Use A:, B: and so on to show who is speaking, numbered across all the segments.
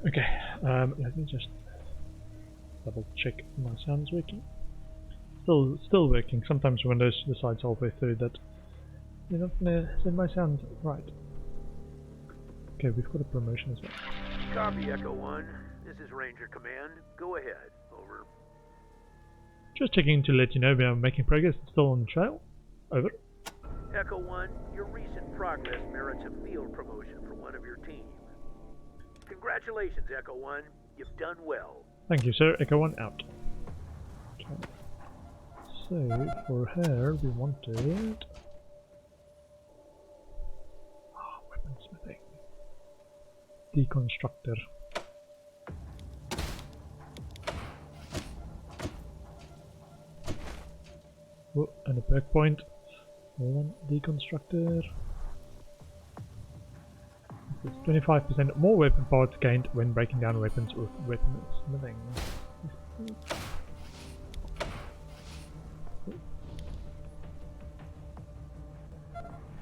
A: Okay, let me just double check my sound's working. Still working. Sometimes Windows decides halfway through that you're not gonna send my sound right. Okay, we've got a promotion as well.
B: Copy, Echo 1. This is Ranger Command. Go ahead. Over.
A: Just checking to let you know we are making progress. Still on the trail. Over.
B: Echo 1, your recent progress merits a field promotion for one of your team. Congratulations, Echo 1. You've done well.
A: Thank you, sir. Echo 1 out. Okay. So, for her, we wanted... weaponsmithing. Deconstructor. Oh, and a perk point. Hold on, deconstructor. It's 25% more weapon parts gained when breaking down weapons with weaponsmithing.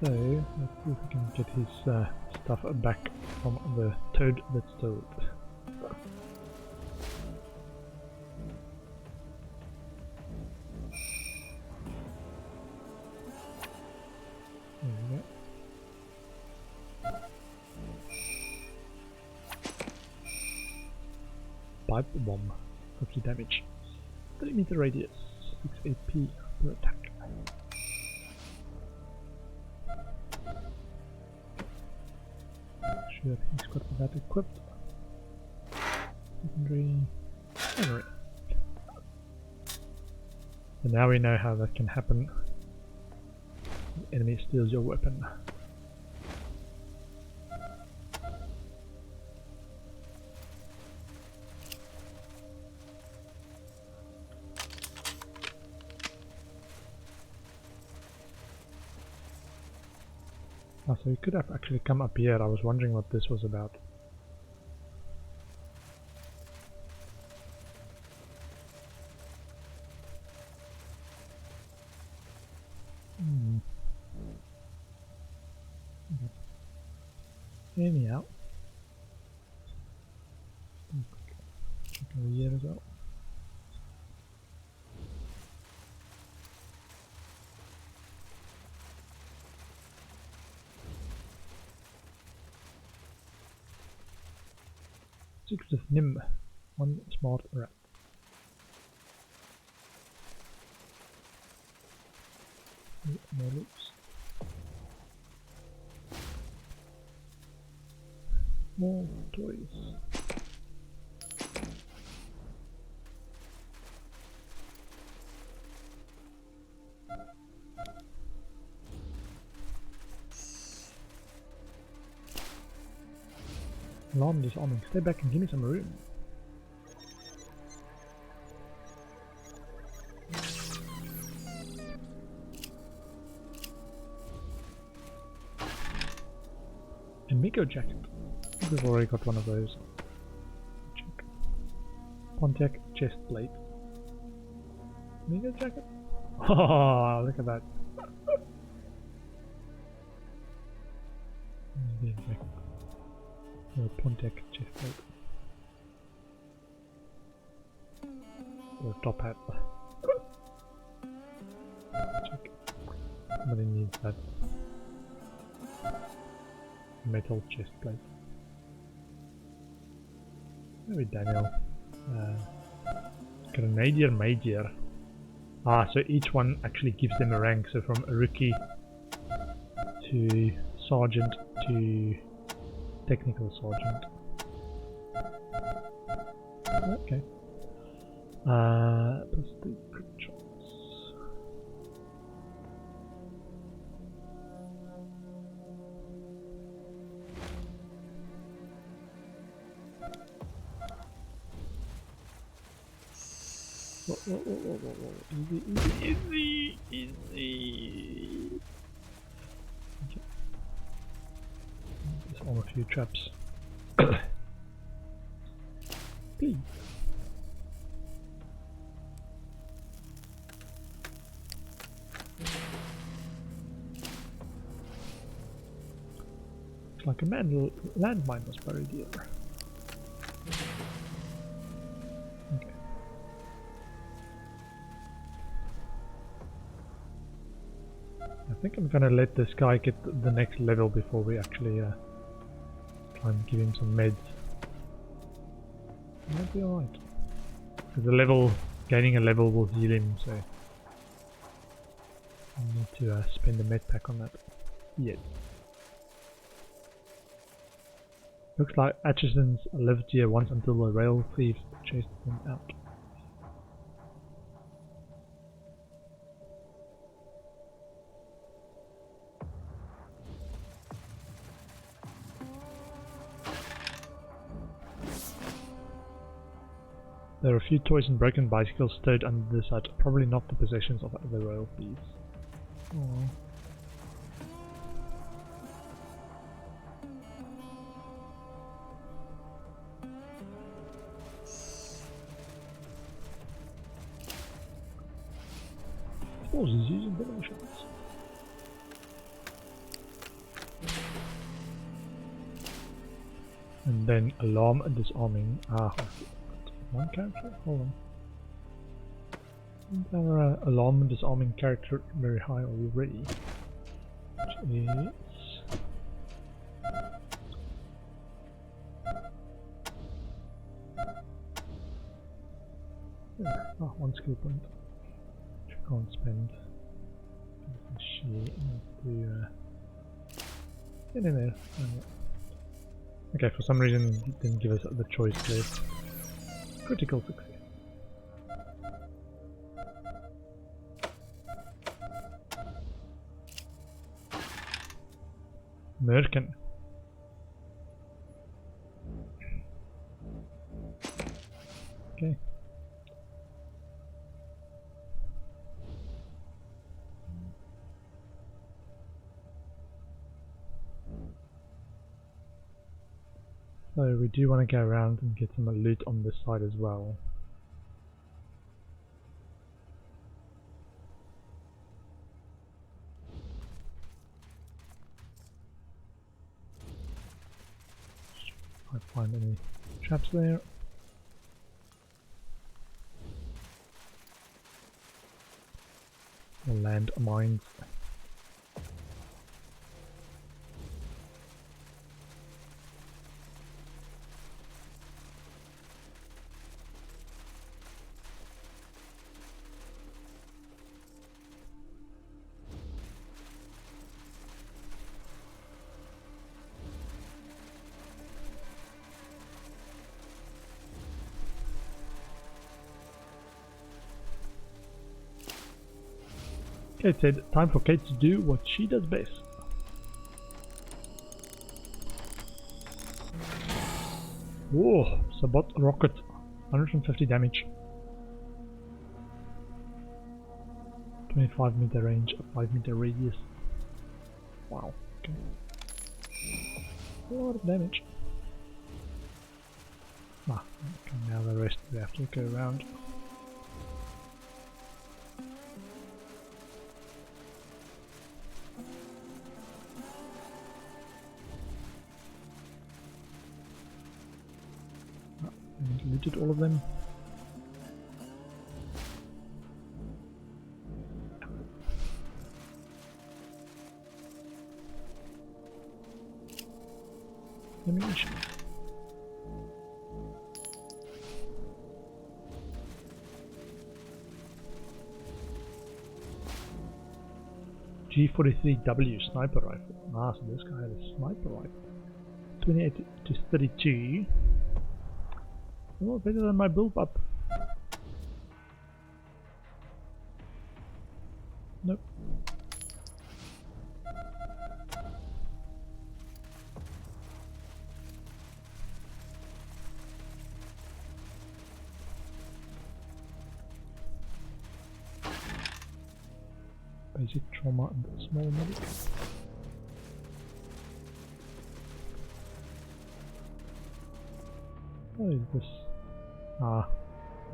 A: So, let's see if we can get his stuff back from the toad that stole it. There we go. Pipe bomb. 50 damage. 30-meter radius. 6 AP per attack. Sure, he's got that equipped. Secondary. Memory. So now we know how that can happen. The enemy steals your weapon. Oh, so he could have actually come up here. I was wondering what this was about. Anyhow. Check over here as well. Secret of Nim. One smart rat. More loops. More toys. Alarm disarming. Stay back and give me some room. A Miko jacket. We've already got one of those. Check. Pontiac chest plate. Miko jacket? Oh, look at that. Or Pontiac chest plate. Or top hat. Check. Somebody needs that. Metal chest plate. Maybe Daniel. Grenadier Major. Ah, so each one actually gives them a rank. So from a rookie to sergeant to technical sergeant. Okay. Plus the crit shots. Whoa. Easy. Okay. Disarm a few traps. Please. Looks like a landmine was buried here. think I'm gonna let this guy get the next level before we actually try and give him some meds. Might be alright. Because the level, gaining a level will heal him, so I need to spend a med pack on that. Yet. Looks like Atchison's lived here once until the rail thieves chased them out. There are a few toys and broken bicycles stowed under the site, probably not the possessions of the rail thieves. Aww. Suppose he's using demolitions. And then alarm and disarming. Ah, one character? Hold on. Isn't our alarm and disarming character very high already? Which is... yeah. Ah, one skill point. Which we can't spend. She needs to get in there. Okay, for some reason it didn't give us the choice there. Critical success. Merkin. Okay. So we do want to go around and get some loot on this side as well. Can't find any traps there. Or land mines. Kate said, time for Kate to do what she does best. Whoa, Sabot rocket, 150 damage. 25 meter range, 5 meter radius. Wow, okay. A lot of damage. Ah, okay, now the rest we have to go around. And looted all of them. Ammunition. G43W sniper rifle. Ah, so this guy had a sniper rifle. 28 to 32. Oh, better than my build up. Nope. Basic trauma and small medic. What is this? Ah,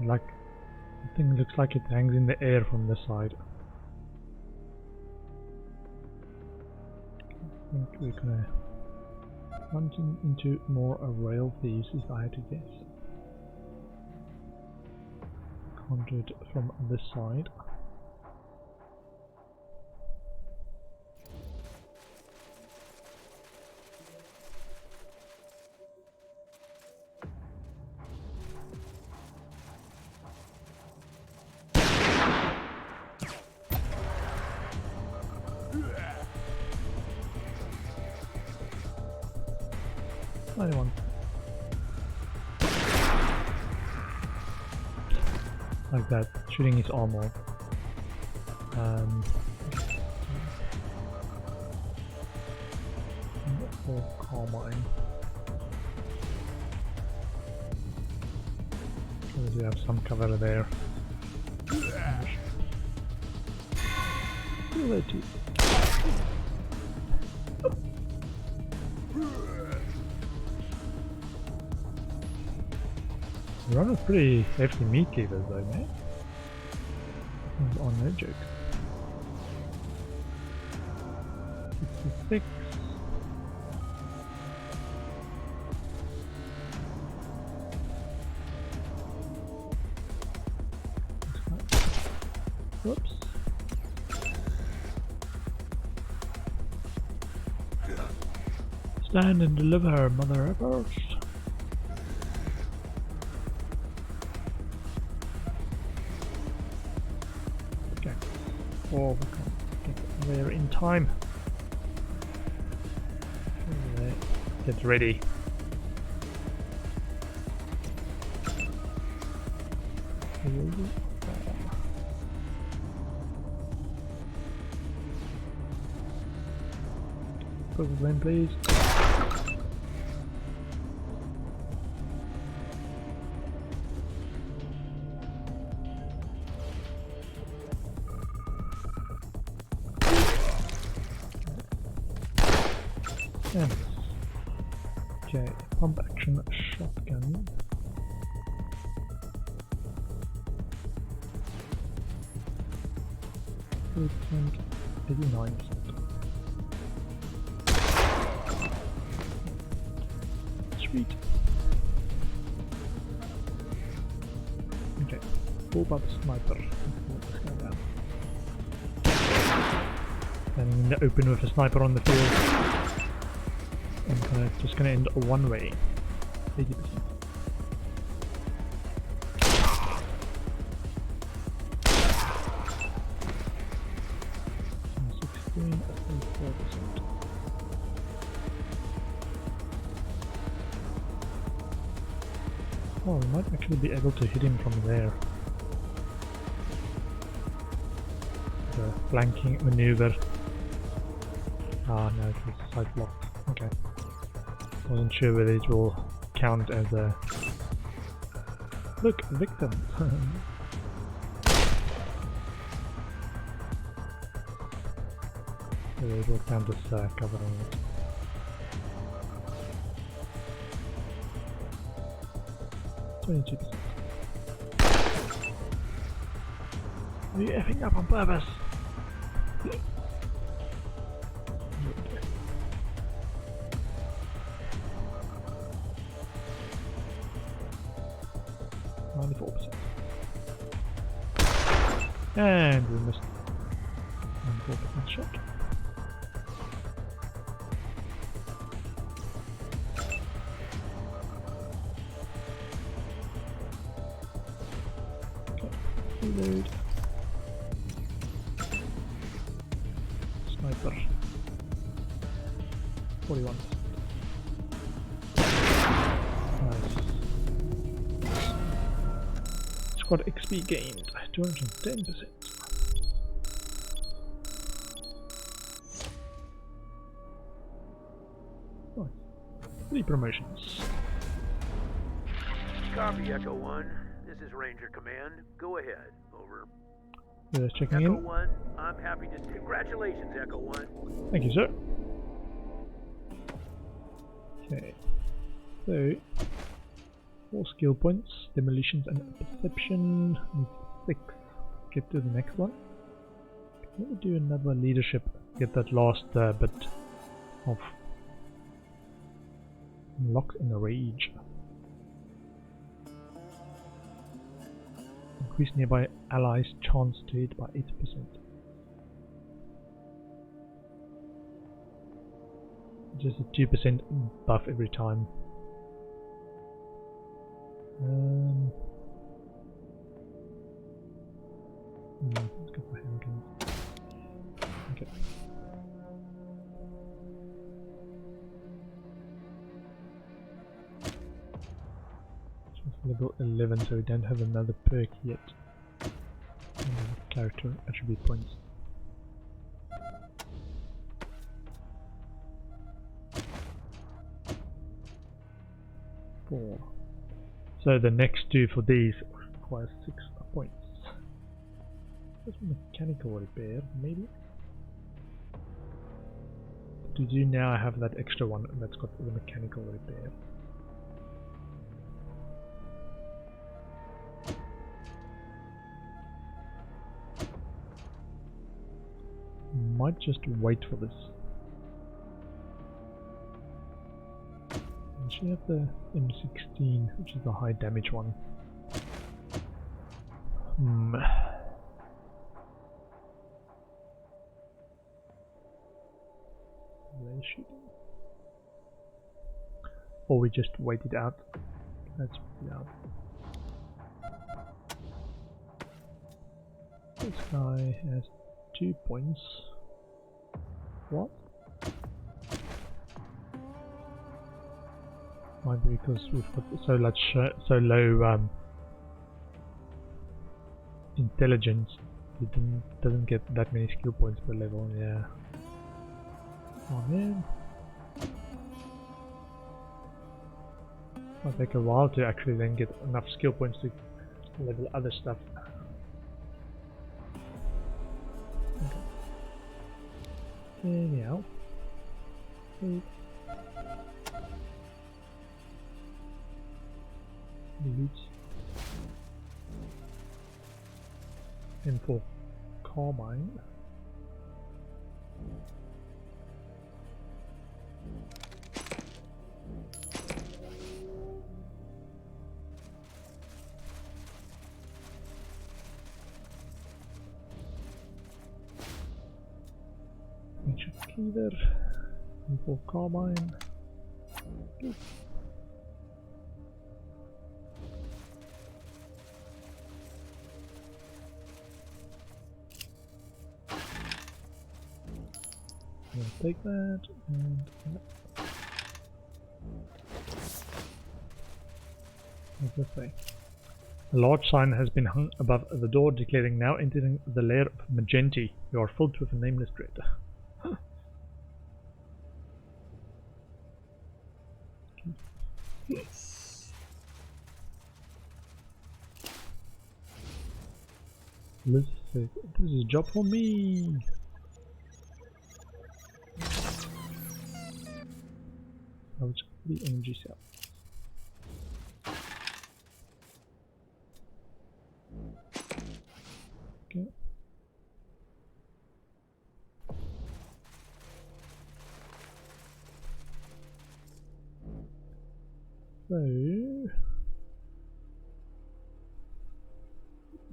A: like the thing looks like it hangs in the air from the side. I think we're gonna run into more rail thieves if I had to guess. Can't do it from this side. Anyone? Like that, shooting his armor. Or Carmine. We do have some cover there. We're on a pretty hefty meat cleavers though, man. On no joke. 66. Whoops. Stand and deliver, mother effers. Okay. Oh, we can't get there in time. Get ready. Go to the lane, please. Yeah. Okay, pump action shotgun. Percent 89%. Sweet. Okay, full about the sniper. Let's this guy down. Standing in the open with a sniper on the field. I'm just gonna end one way. 80%. Oh, we might actually be able to hit him from there. The flanking maneuver. Ah, no, it was side blocked. Okay. Wasn't sure whether it will count as a... Look, victim! Whether it will count as covering it. Are you effing up on purpose? Yeah. 94%. And we missed 94% shot. Reload. Sniper. 41%. Nice. Squad XP gained 210%. Nice. 3 promotions.
B: Copy, Echo 1. This is Ranger Command. Go ahead. Over.
A: Just checking
B: Echo
A: in.
B: 1, I'm happy to... Congratulations, Echo 1.
A: Thank you, sir. Okay. So, 4 skill points. Demolitions and perception. Needs 6. Get to the next one. Let me do another leadership. Get that last bit of locked in a rage. Increase nearby allies' chance to hit by 8%. Just a 2% buff every time. Let's go for handguns. Okay. 4 level 11, so we don't have another perk yet. Character attribute points. Four. So the next two for these require 6 points. That's mechanical repair, maybe? To do now I have that extra one that's got the mechanical repair. Might just wait for this. I should have the M16, which is the high damage one. Laser shooting. Or we just wait it out. Let's wait it out. This guy has 2 points. What? Might be because we've got so low intelligence. It doesn't get that many skill points per level. Yeah. Oh man. Might take a while to actually then get enough skill points to level other stuff. Okay. Anyhow. Loot. And for carbine. Ancient cleaver. And for carbine. Good. Take that and what's this way? A large sign has been hung above the door declaring now entering the lair of Magenti. You are filled with a nameless dread. This is a job for me. Salvage the energy cell. Okay. So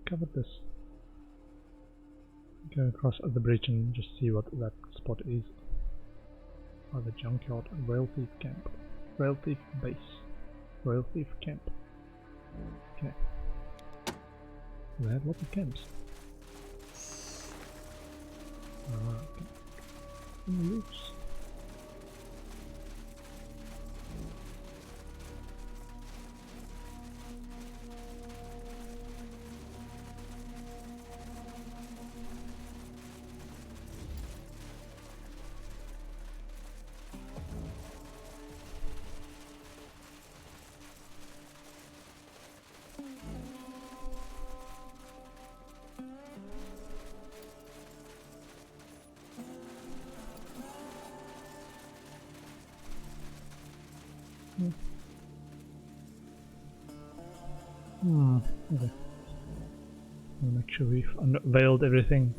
A: cover this. Go across the bridge and just see what that spot is. Oh, the junkyard, rail thief camp, rail thief base, rail thief camp. Okay. They have lots of camps. Okay. Loops. Okay. I'll make sure we've unveiled everything.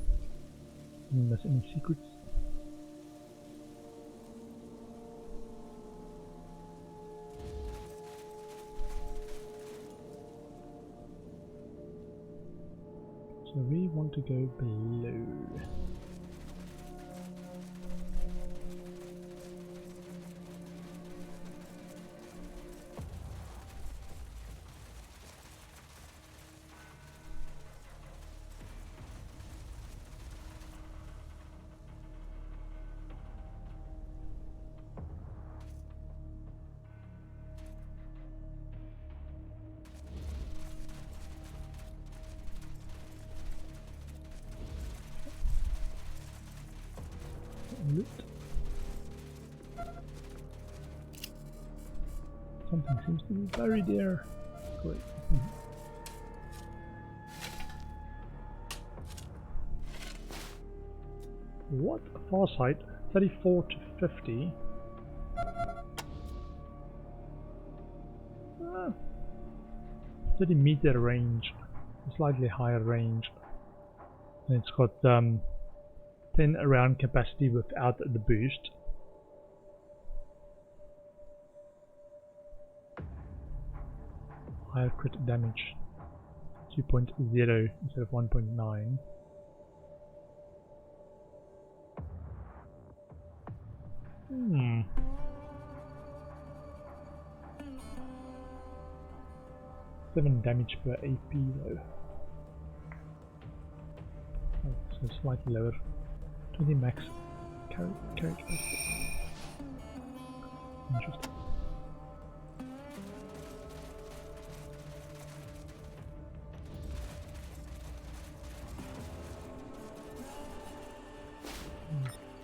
A: Unless any secrets. So we want to go below. Loot. Something seems to be buried there. Great. What? Far sight? 34 to 50. 30-meter range. Slightly higher range. And it's got 10 round capacity without the boost. Higher crit damage. 2.0 instead of 1.9. Hmm. Seven damage per AP though. Oh, so slightly lower. 20 max characteristic. Interesting.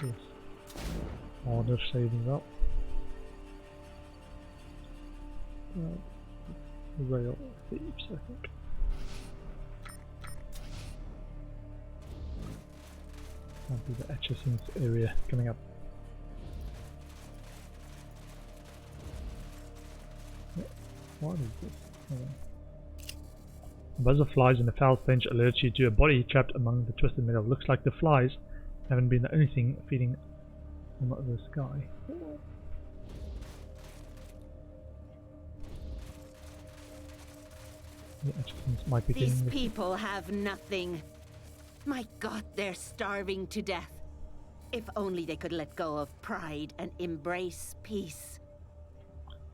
A: Yes. Order saving up. Rail thieves, I think. Might be the adjacent area coming up. What is this? A buzz of flies and a foul stench alerts you to a body trapped among the twisted metal. Looks like the flies haven't been the only thing feeding on the sky. The adjacents might be
C: These people have nothing. My God, they're starving to death. If only they could let go of pride and embrace peace.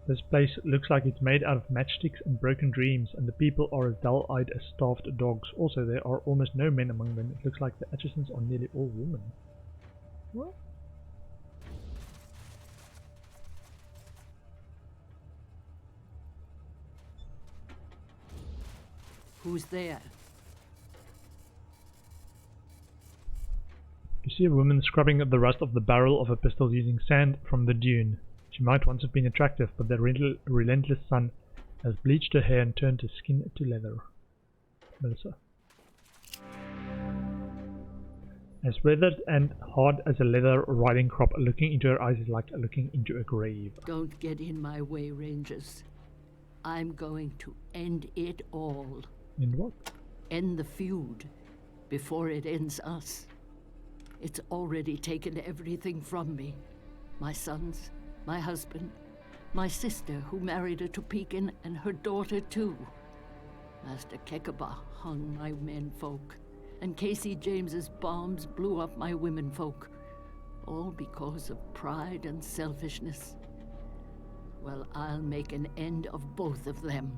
A: This place looks like it's made out of matchsticks and broken dreams, and the people are as dull-eyed as starved dogs. Also, there are almost no men among them. It looks like the adjacents are nearly all women. What?
C: Who's there?
A: You see a woman scrubbing at the rust of the barrel of a pistol using sand from the dune. She might once have been attractive, but the relentless sun has bleached her hair and turned her skin to leather. Melissa. As weathered and hard as a leather riding crop, looking into her eyes is like looking into a grave.
C: Don't get in my way, Rangers. I'm going to end it all.
A: And what?
C: End the feud before it ends us. It's already taken everything from me. My sons, my husband, my sister who married a Topeka, and her daughter too. Master Kekaba hung my menfolk, and Casey James's bombs blew up my womenfolk. All because of pride and selfishness. Well, I'll make an end of both of them.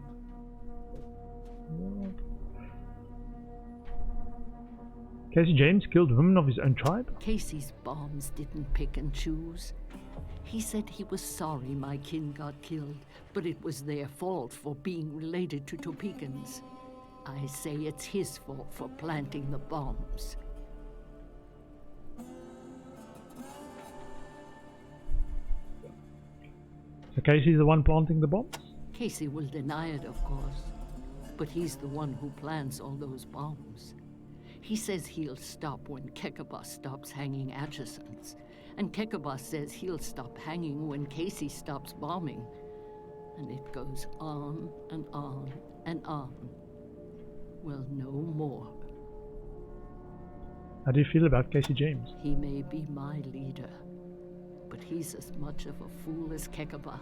A: Casey James killed women of his own tribe?
C: Casey's bombs didn't pick and choose. He said he was sorry my kin got killed, but it was their fault for being related to Topekans. I say it's his fault for planting the bombs.
A: So Casey's the one planting the bombs?
C: Casey will deny it, of course. But he's the one who plants all those bombs. He says he'll stop when Kekaba stops hanging Atchisons. And Kekaba says he'll stop hanging when Casey stops bombing. And it goes on and on and on. Well, no more.
A: How do you feel about Casey James?
C: He may be my leader, but he's as much of a fool as Kekaba.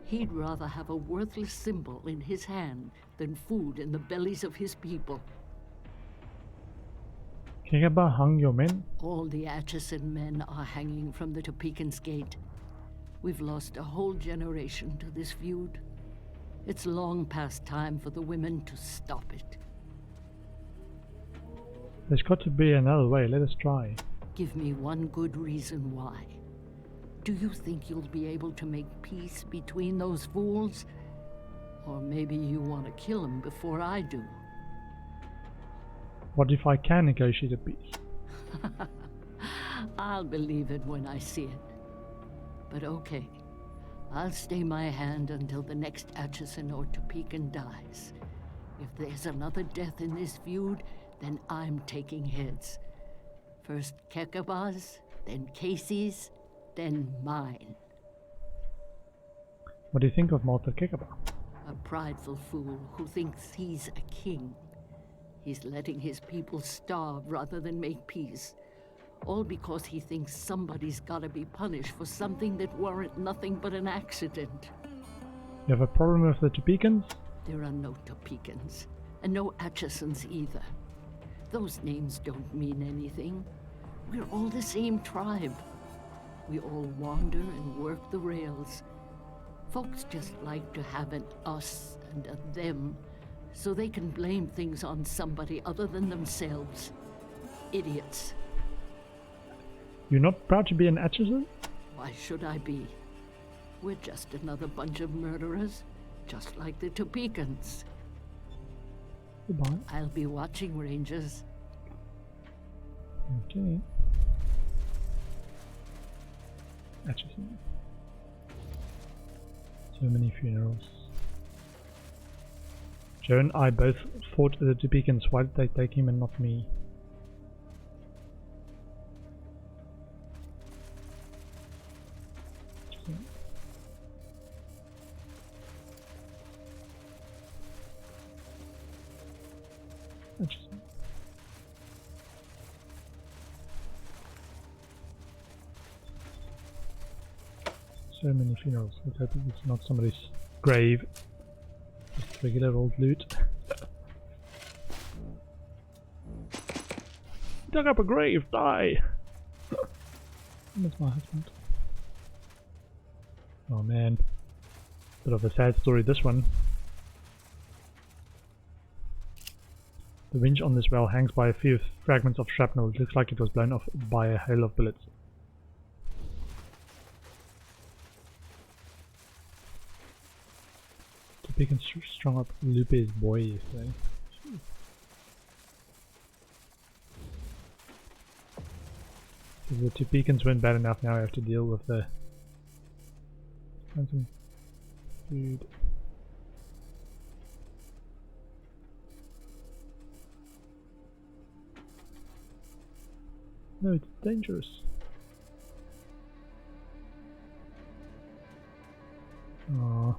C: He'd rather have a worthless symbol in his hand than food in the bellies of his people.
A: Kekaba hung your men?
C: All the Atchison men are hanging from the Topekan's gate. We've lost a whole generation to this feud. It's long past time for the women to stop it.
A: There's got to be another way. Let us try.
C: Give me one good reason why. Do you think you'll be able to make peace between those fools? Or maybe you want to kill them before I do?
A: What if I can negotiate a peace?
C: I'll believe it when I see it. But okay, I'll stay my hand until the next Atchison or Topeka dies. If there's another death in this feud, then I'm taking heads. First Kekaba's, then Casey's, then mine.
A: What do you think of Malta Kekaba?
C: A prideful fool who thinks he's a king. He's letting his people starve rather than make peace. All because he thinks somebody's gotta be punished for something that weren't nothing but an accident.
A: You have a problem with the Topekans?
C: There are no Topekans, and no Atchisons either. Those names don't mean anything. We're all the same tribe. We all wander and work the rails. Folks just like to have an us and a them, so they can blame things on somebody other than themselves. Idiots.
A: You're not proud to be an Atchison?
C: Why should I be? We're just another bunch of murderers, just like the Topekans.
A: Goodbye.
C: I'll be watching, Rangers.
A: Okay. Atchison. So many funerals. Joe and I both fought the Topekans. Why did they take him and not me? Atchison. So many funerals. Let's hope it's not somebody's grave. Just regular old loot. Dug up a grave, die! That's my husband. Oh man. Bit of a sad story, this one. The winch on this rail hangs by a few fragments of shrapnel. It looks like it was blown off by a hail of bullets. Topekans strung up Lupe's boy yesterday. If the Topekans weren't bad enough, now I have to deal with the... Find some food. No, it's dangerous. Aww.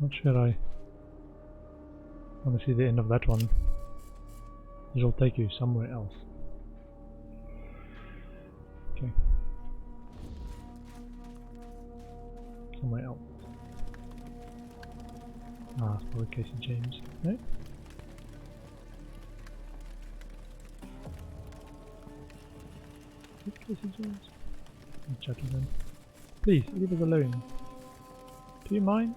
A: Not sure I want to see the end of that one. This will take you somewhere else. Okay. Somewhere else. Ah, it's probably Casey James. No? Casey James? I'm checking them. Please, leave us alone. Do you mind?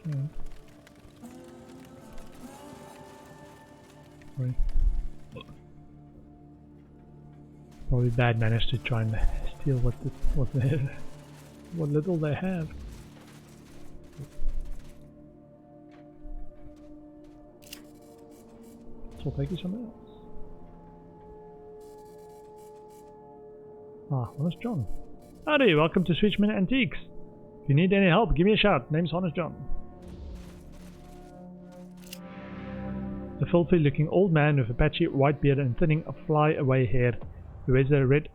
A: Okay. Sorry. Probably bad manners to try and steal what little they have. So I'll take you somewhere else. Ah, Honest John. Howdy, welcome to Switchman Antiques. If you need any help, give me a shout. Name's Honest John. A filthy looking old man with a patchy white beard and thinning fly away hair. He wears a red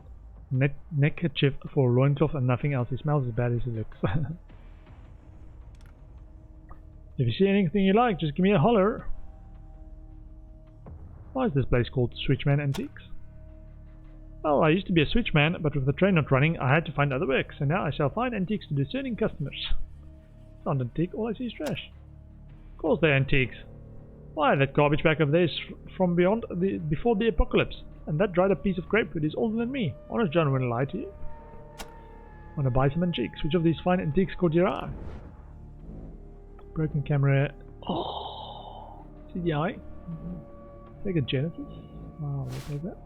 A: neckerchief for a loincloth and nothing else. He smells as bad as he looks. If you see anything you like, just give me a holler. Why is this place called Switchman Antiques? Well, I used to be a switchman, but with the train not running, I had to find other work, so now I shall find antiques to discerning customers. It's not antique, all I see is trash. Of course they're antiques. Why, that garbage bag over there is from before the apocalypse, and that dried up piece of grapefruit is older than me. Honest John wouldn't lie to you. Want to buy some antiques? Which of these fine antiques caught your eye? Broken camera. Oh, CGI. Take a Genesis. Oh, we'll take that.